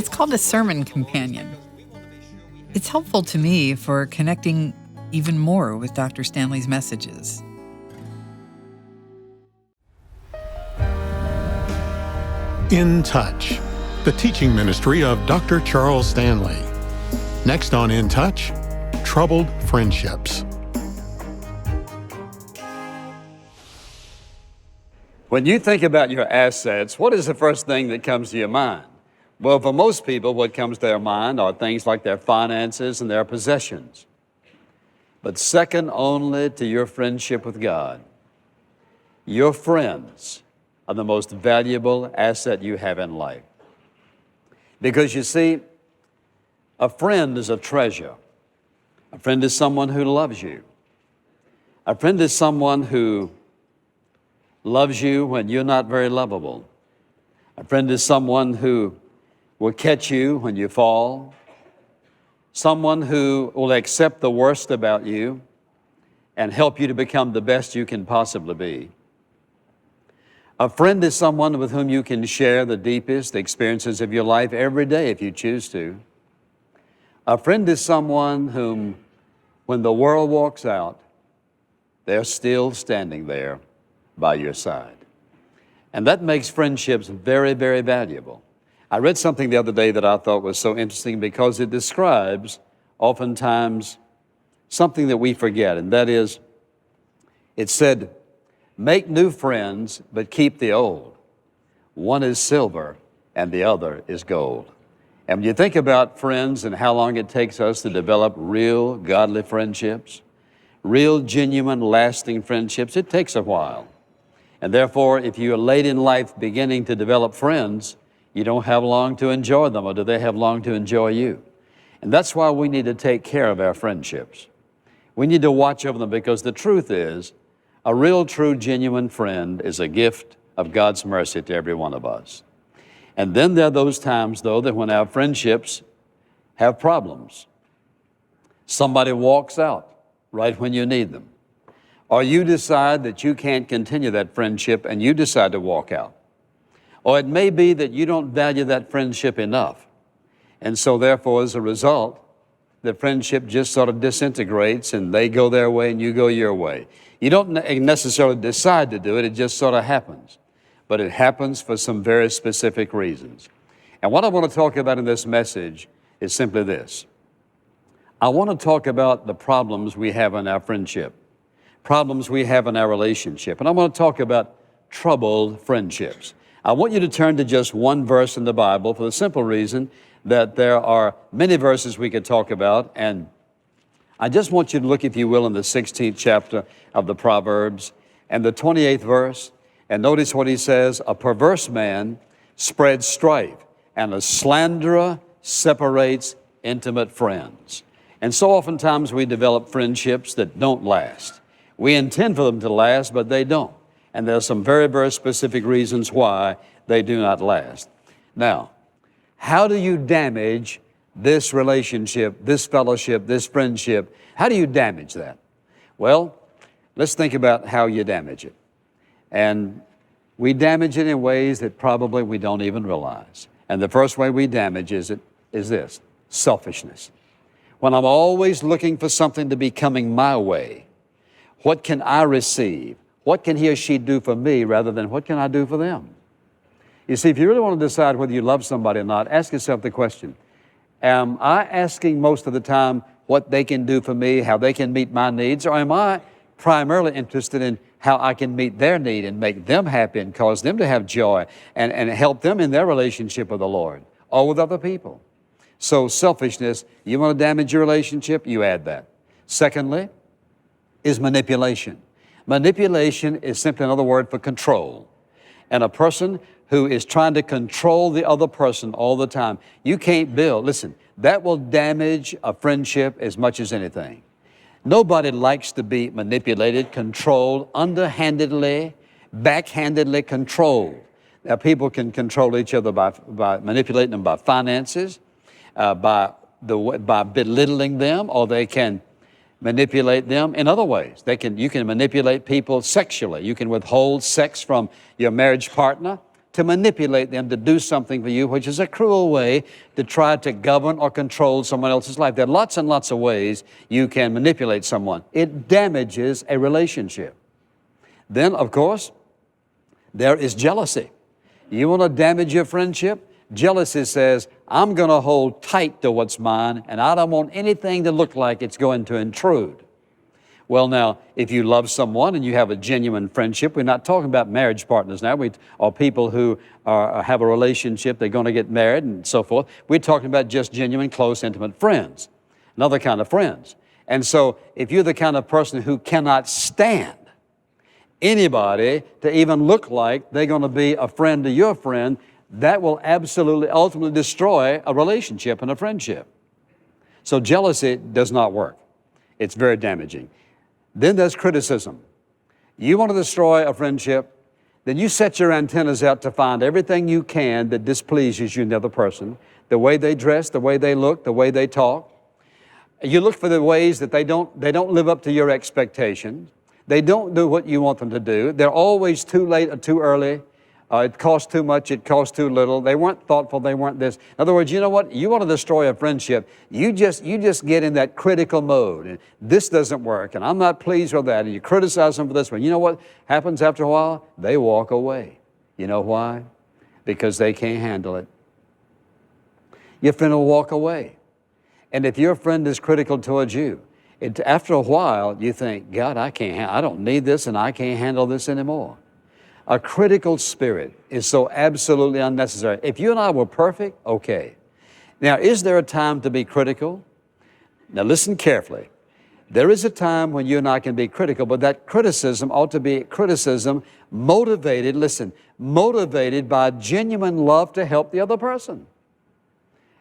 It's called a sermon companion. It's helpful to me for connecting even more with Dr. Stanley's messages. In Touch, the teaching ministry of Dr. Charles Stanley. Next on In Touch, troubled friendships. When you think about your assets, what is the first thing that comes to your mind? Well, for most people, what comes to their mind are things like their finances and their possessions. But second only to your friendship with God, your friends are the most valuable asset you have in life. Because you see, a friend is a treasure. A friend is someone who loves you. A friend is someone who loves you when you're not very lovable. A friend is someone who will catch you when you fall. Someone who will accept the worst about you and help you to become the best you can possibly be. A friend is someone with whom you can share the deepest experiences of your life every day if you choose to. A friend is someone whom, when the world walks out, they're still standing there by your side. And that makes friendships very, very valuable. I read something the other day that I thought was so interesting because it describes oftentimes something that we forget, and that is, it said, make new friends, but keep the old. One is silver and the other is gold. And when you think about friends and how long it takes us to develop real godly friendships, real genuine lasting friendships, it takes a while. And therefore, if you are late in life beginning to develop friends, you don't have long to enjoy them, or do they have long to enjoy you? And that's why we need to take care of our friendships. We need to watch over them, because the truth is, a real, true, genuine friend is a gift of God's mercy to every one of us. And then there are those times, though, that when our friendships have problems, somebody walks out right when you need them, or you decide that you can't continue that friendship and you decide to walk out. Or it may be that you don't value that friendship enough. And so therefore, as a result, the friendship just sort of disintegrates and they go their way and you go your way. You don't necessarily decide to do it, it just sort of happens. But it happens for some very specific reasons. And what I want to talk about in this message is simply this. I want to talk about the problems we have in our friendship, problems we have in our relationship. And I want to talk about troubled friendships. I want you to turn to just one verse in the Bible for the simple reason that there are many verses we could talk about. And I just want you to look, if you will, in the 16th chapter of the Proverbs and the 28th verse. And notice what he says, a perverse man spreads strife, and a slanderer separates intimate friends. And so oftentimes we develop friendships that don't last. We intend for them to last, but they don't. And there are some very, very specific reasons why they do not last. Now, how do you damage this relationship, this fellowship, this friendship? How do you damage that? Well, let's think about how you damage it. And we damage it in ways that probably we don't even realize. And the first way we damage is this, selfishness. When I'm always looking for something to be coming my way, what can I receive? What can he or she do for me rather than what can I do for them? You see, if you really want to decide whether you love somebody or not, ask yourself the question, am I asking most of the time what they can do for me, how they can meet my needs, or am I primarily interested in how I can meet their need and make them happy and cause them to have joy and help them in their relationship with the Lord or with other people? So selfishness, you want to damage your relationship, you add that. Secondly, is manipulation. Manipulation is simply another word for control. And a person who is trying to control the other person all the time, you can't build. Listen, that will damage a friendship as much as anything. Nobody likes to be manipulated, controlled, underhandedly, backhandedly controlled. Now, people can control each other by manipulating them by finances, by belittling them, or they can manipulate them in other ways. You can manipulate people sexually. You can withhold sex from your marriage partner to manipulate them to do something for you, which is a cruel way to try to govern or control someone else's life. There are lots and lots of ways you can manipulate someone. It damages a relationship. Then, of course, there is jealousy. You want to damage your friendship? Jealousy says, I'm going to hold tight to what's mine, and I don't want anything to look like it's going to intrude. Well, now, if you love someone and you have a genuine friendship, we're not talking about marriage partners now, or people who have a relationship, they're going to get married and so forth. We're talking about just genuine, close, intimate friends, another kind of friends. And so if you're the kind of person who cannot stand anybody to even look like they're going to be a friend to your friend, that will absolutely, ultimately destroy a relationship and a friendship. So jealousy does not work. It's very damaging. Then there's criticism. You want to destroy a friendship, then you set your antennas out to find everything you can that displeases you in the other person, the way they dress, the way they look, the way they talk. You look for the ways that they don't live up to your expectations. They don't do what you want them to do. They're always too late or too early. It costs too much, it costs too little. They weren't thoughtful, they weren't this. In other words, you know what? You want to destroy a friendship, you just get in that critical mode. And this doesn't work, and I'm not pleased with that. And you criticize them for this one. You know what happens after a while? They walk away. You know why? Because they can't handle it. Your friend will walk away. And if your friend is critical towards you, after a while, you think, God, I don't need this, and I can't handle this anymore. A critical spirit is so absolutely unnecessary. If you and I were perfect, okay. Now, is there a time to be critical? Now, listen carefully. There is a time when you and I can be critical, but that criticism ought to be criticism motivated, listen, motivated by genuine love to help the other person.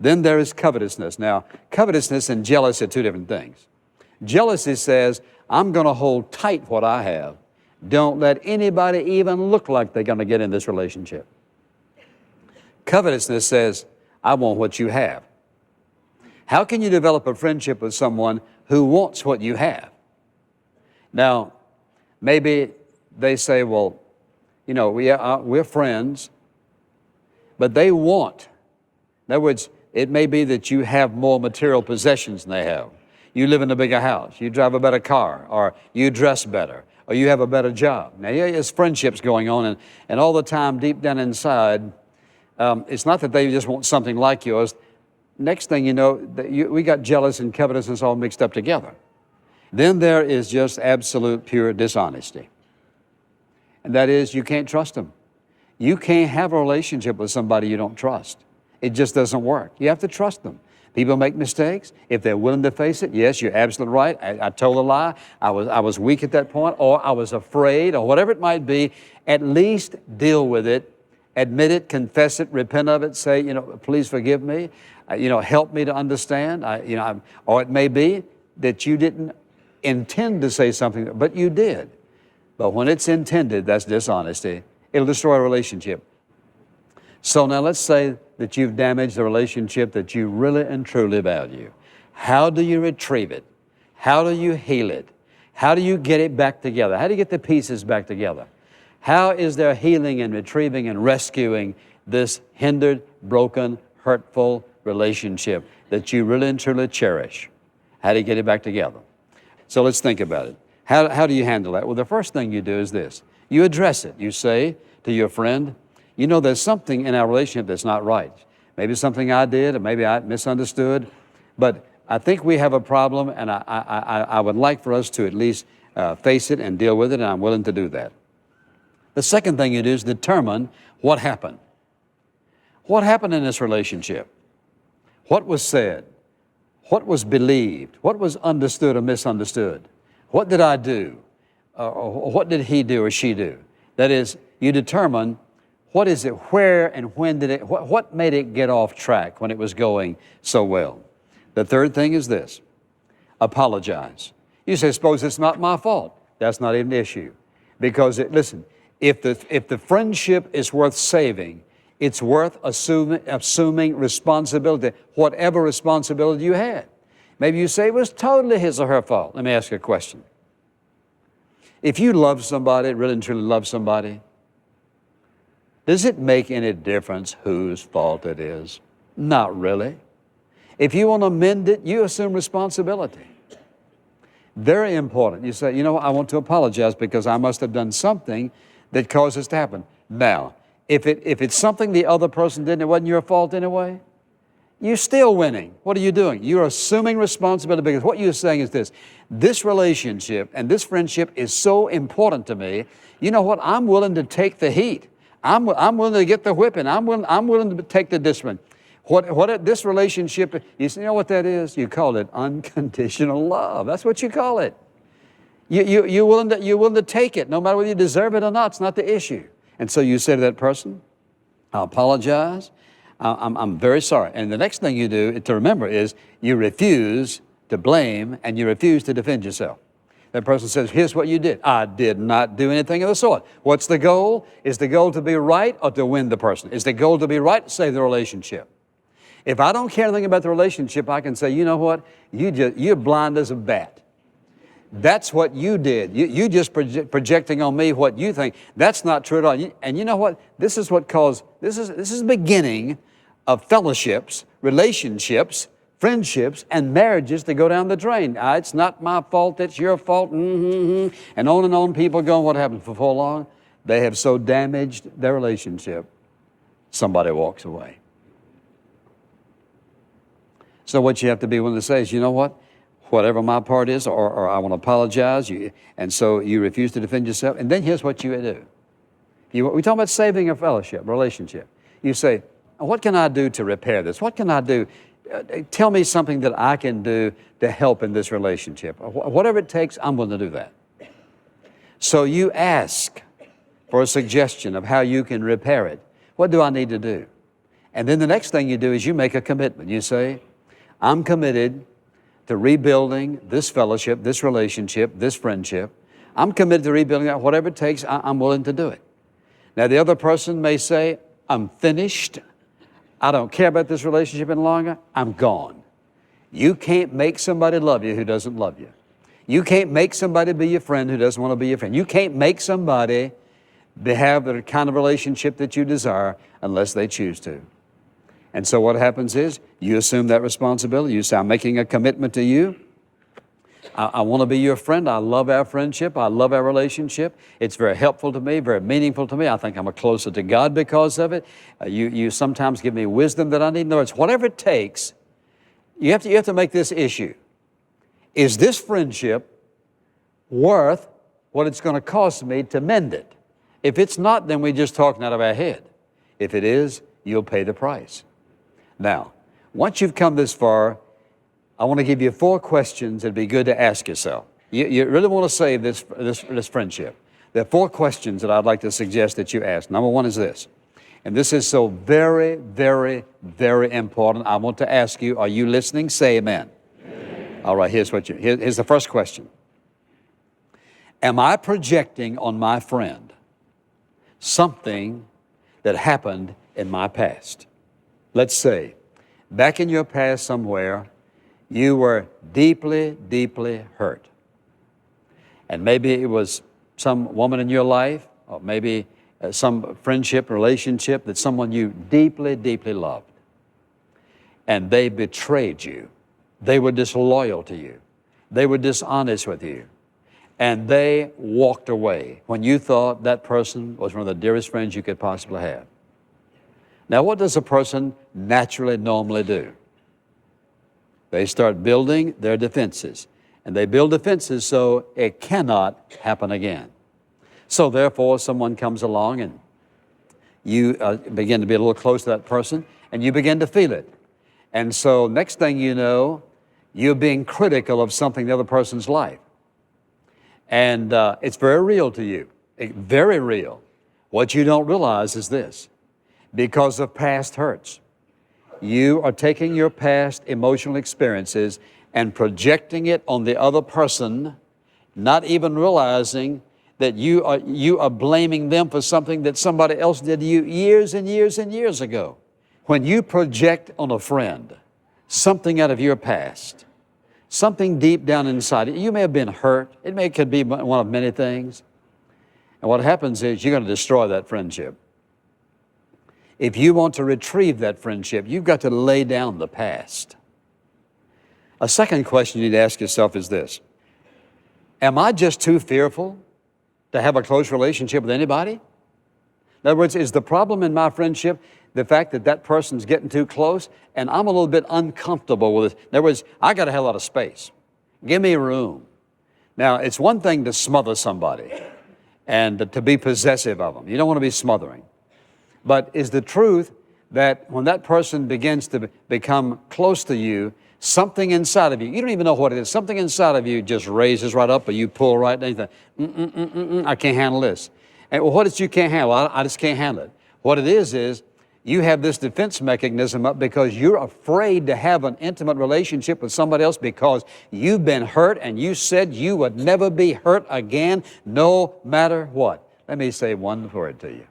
Then there is covetousness. Now, covetousness and jealousy are two different things. Jealousy says, I'm going to hold tight what I have. Don't let anybody even look like they're going to get in this relationship. Covetousness says, I want what you have. How can you develop a friendship with someone who wants what you have? Now, maybe they say, well, you know, we're friends, but they want. In other words, it may be that you have more material possessions than they have. You live in a bigger house, you drive a better car, or you dress better, or you have a better job. Now, there's friendships going on, and all the time, deep down inside, it's not that they just want something like yours. Next thing you know, we got jealous and covetousness all mixed up together. Then there is just absolute pure dishonesty. And that is, you can't trust them. You can't have a relationship with somebody you don't trust. It just doesn't work. You have to trust them. People make mistakes. If they're willing to face it, yes, you're absolutely right. I told a lie. I was weak at that point, or I was afraid, or whatever it might be. At least deal with it, admit it, confess it, repent of it, say, you know, please forgive me, help me to understand. Or it may be that you didn't intend to say something, but you did. But when it's intended, that's dishonesty. It'll destroy a relationship. So now let's say that you've damaged a relationship that you really and truly value. How do you retrieve it? How do you heal it? How do you get it back together? How do you get the pieces back together? How is there healing and retrieving and rescuing this hindered, broken, hurtful relationship that you really and truly cherish? How do you get it back together? So let's think about it. How do you handle that? Well, the first thing you do is this. You address it. You say to your friend, you know, there's something in our relationship that's not right. Maybe something I did, or maybe I misunderstood, but I think we have a problem, and I would like for us to at least face it and deal with it, and I'm willing to do that. The second thing you do is determine what happened. What happened in this relationship? What was said? What was believed? What was understood or misunderstood? What did I do? Or what did he do or she do? That is, you determine what is it, where and when did it, what made it get off track when it was going so well? The third thing is this, apologize. You say, suppose it's not my fault. That's not even the issue. Because, listen, if the friendship is worth saving, it's worth assuming responsibility, whatever responsibility you had. Maybe you say it was totally his or her fault. Let me ask you a question. If you love somebody, really and truly love somebody, Does it make any difference whose fault it is? Not really. If you want to mend it, you assume responsibility. Very important. You say, you know, I want to apologize because I must have done something that caused this to happen. Now, if it's something the other person did and it wasn't your fault anyway, you're still winning. What are you doing? You're assuming responsibility, because what you're saying is this relationship and this friendship is so important to me. You know what? I'm willing to take the heat. I'm willing to get the whipping. I'm willing to take the discipline. What this relationship, you know what that is? You call it unconditional love. That's what you call it. You're willing to take it, no matter whether you deserve it or not. It's not the issue. And so you say to that person, I apologize. I'm very sorry. And the next thing you do to remember is you refuse to blame and you refuse to defend yourself. That person says, here's what you did. I did not do anything of the sort. What's the goal? Is the goal to be right or to win the person? Is the goal to be right, save the relationship? If I don't care anything about the relationship, I can say, you know what? You're blind as a bat. That's what you did. You just projecting on me what you think. That's not true at all. And you know what? This is the beginning of fellowships, relationships, friendships, and marriages that go down the drain. It's not my fault, it's your fault, and on people go. What happens before long? They have so damaged their relationship, somebody walks away. So what you have to be willing to say is, you know what? Whatever my part is, or I want to apologize, and so you refuse to defend yourself, and then here's what you do. We talk about saving a fellowship, relationship. You say, what can I do to repair this? What can I do? Tell me something that I can do to help in this relationship. Whatever it takes, I'm willing to do that. So you ask for a suggestion of how you can repair it. What do I need to do? And then the next thing you do is you make a commitment. You say, I'm committed to rebuilding this fellowship, this relationship, this friendship. I'm committed to rebuilding that. Whatever it takes, I'm willing to do it. Now, the other person may say, I'm finished. I don't care about this relationship any longer. I'm gone. You can't make somebody love you who doesn't love you. You can't make somebody be your friend who doesn't want to be your friend. You can't make somebody have the kind of relationship that you desire unless they choose to. And so what happens is you assume that responsibility. You say, I'm making a commitment to you. I want to be your friend. I love our friendship. I love our relationship. It's very helpful to me, very meaningful to me. I think I'm closer to God because of it. You sometimes give me wisdom that I need. In other words, whatever it takes, you have to make this issue. Is this friendship worth what it's going to cost me to mend it? If it's not, then we're just talking out of our head. If it is, you'll pay the price. Now, once you've come this far, I want to give you 4 questions that'd be good to ask yourself. You really want to save this friendship. There are 4 questions that I'd like to suggest that you ask. Number 1 is this, and this is so very, very, very important. I want to ask you, are you listening? Say amen. Amen. All right, here's the first question. Am I projecting on my friend something that happened in my past? Let's say, back in your past somewhere, you were deeply, deeply hurt. And maybe it was some woman in your life, or maybe some friendship, relationship that someone you deeply, deeply loved. And they betrayed you. They were disloyal to you. They were dishonest with you. And they walked away when you thought that person was one of the dearest friends you could possibly have. Now, what does a person naturally, normally do? They start building their defenses. And they build defenses so it cannot happen again. So therefore, someone comes along and you begin to be a little close to that person and you begin to feel it. And so next thing you know, you're being critical of something in the other person's life. And it's very real to you, very real. What you don't realize is this. Because of past hurts, you are taking your past emotional experiences and projecting it on the other person, not even realizing that you are blaming them for something that somebody else did to you years and years and years ago. When you project on a friend something out of your past, something deep down inside, you may have been hurt. It could be one of many things. And what happens is you're going to destroy that friendship. If you want to retrieve that friendship, you've got to lay down the past. A second question you need to ask yourself is this: am I just too fearful to have a close relationship with anybody? In other words, is the problem in my friendship the fact that that person's getting too close and I'm a little bit uncomfortable with it? In other words, I got to have a lot of space. Give me room. Now, it's one thing to smother somebody and to be possessive of them. You don't want to be smothering. But is the truth that when that person begins to become close to you, something inside of you, you don't even know what it is, something inside of you just raises right up, or you pull right down, you think, I can't handle this. And well, what is you can't handle? I just can't handle it. What it is you have this defense mechanism up because you're afraid to have an intimate relationship with somebody else because you've been hurt and you said you would never be hurt again, no matter what. Let me say one word to you.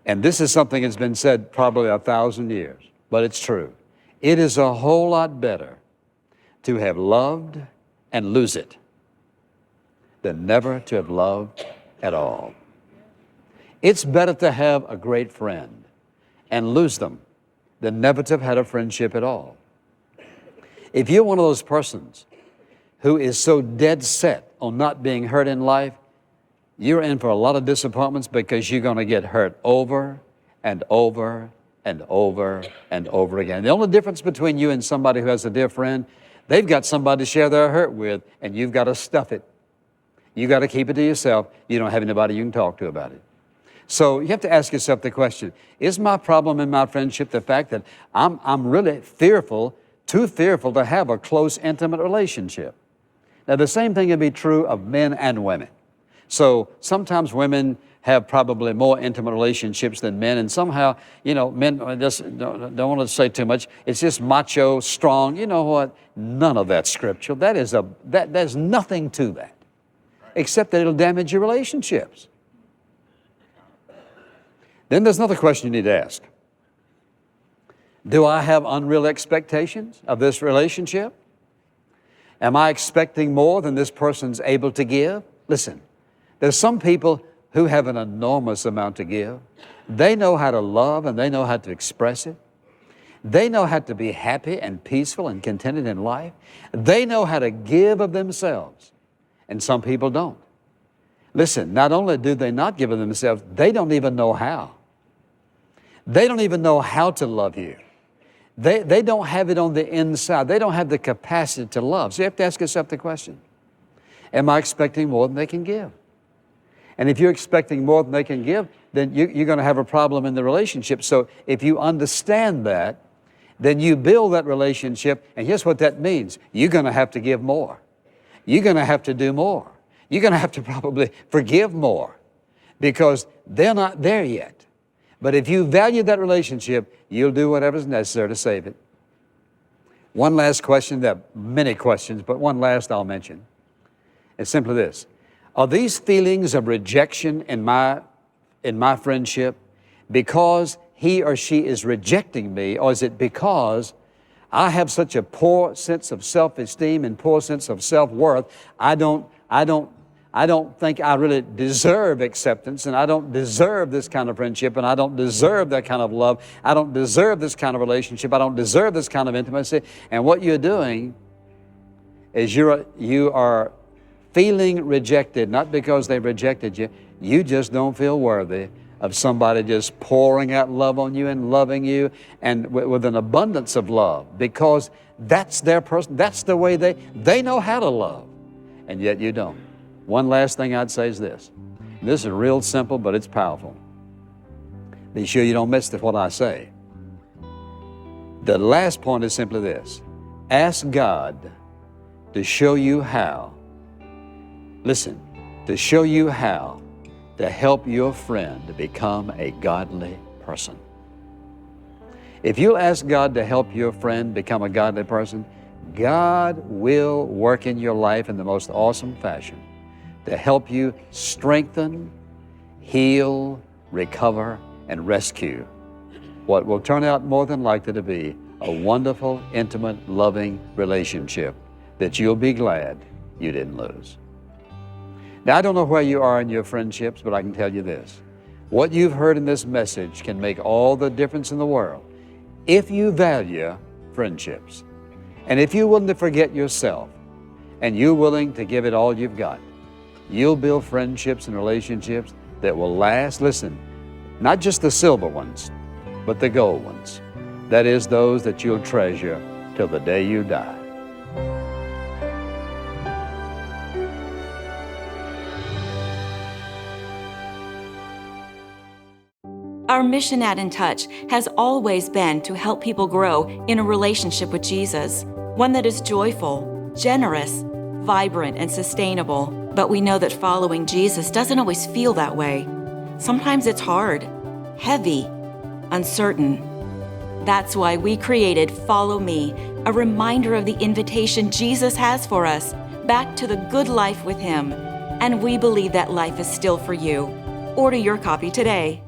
And this is something that's been said probably 1,000 years, but it's true. It is a whole lot better to have loved and lose it than never to have loved at all. It's better to have a great friend and lose them than never to have had a friendship at all. If you're one of those persons who is so dead set on not being hurt in life, you're in for a lot of disappointments because you're going to get hurt over and over and over and over again. The only difference between you and somebody who has a dear friend, they've got somebody to share their hurt with, and you've got to stuff it. You've got to keep it to yourself. You don't have anybody you can talk to about it. So you have to ask yourself the question, is my problem in my friendship the fact that I'm really fearful, too fearful to have a close, intimate relationship? Now, the same thing can be true of men and women. So sometimes women have probably more intimate relationships than men, and somehow, men just don't want to say too much. It's just macho, strong. You know what? None of that's scriptural. There's nothing to that, except that it'll damage your relationships. Then there's another question you need to ask. Do I have unreal expectations of this relationship? Am I expecting more than this person's able to give? Listen, there's some people who have an enormous amount to give. They know how to love and they know how to express it. They know how to be happy and peaceful and contented in life. They know how to give of themselves, and some people don't. Listen, not only do they not give of themselves, they don't even know how. They don't even know how to love you. They don't have it on the inside. They don't have the capacity to love. So you have to ask yourself the question, am I expecting more than they can give? And if you're expecting more than they can give, then you're going to have a problem in the relationship. So if you understand that, then you build that relationship, and here's what that means. You're going to have to give more. You're going to have to do more. You're going to have to probably forgive more because they're not there yet. But if you value that relationship, you'll do whatever's necessary to save it. One last question, there are many questions, but one last I'll mention. It's simply this. Are these feelings of rejection in my friendship because he or she is rejecting me, or is it because I have such a poor sense of self-esteem and poor sense of self-worth? I don't think I really deserve acceptance, and I don't deserve this kind of friendship, and I don't deserve that kind of love. I don't deserve this kind of relationship. I don't deserve this kind of intimacy. And what you're doing is you are feeling rejected, not because they rejected you. You just don't feel worthy of somebody just pouring out love on you and loving you and with an abundance of love, because that's their person. That's the way they know how to love, and yet you don't. One last thing I'd say is this. This is real simple, but it's powerful. Be sure you don't miss what I say. The last point is simply this. Ask God to show you how. Listen, to show you how to help your friend to become a godly person. If you'll ask God to help your friend become a godly person, God will work in your life in the most awesome fashion to help you strengthen, heal, recover, and rescue what will turn out more than likely to be a wonderful, intimate, loving relationship that you'll be glad you didn't lose. Now, I don't know where you are in your friendships, but I can tell you this. What you've heard in this message can make all the difference in the world if you value friendships. And if you're willing to forget yourself and you're willing to give it all you've got, you'll build friendships and relationships that will last. Listen, not just the silver ones, but the gold ones. That is, those that you'll treasure till the day you die. Our mission at In Touch has always been to help people grow in a relationship with Jesus, one that is joyful, generous, vibrant, and sustainable. But we know that following Jesus doesn't always feel that way. Sometimes it's hard, heavy, uncertain. That's why we created Follow Me, a reminder of the invitation Jesus has for us back to the good life with Him. And we believe that life is still for you. Order your copy today.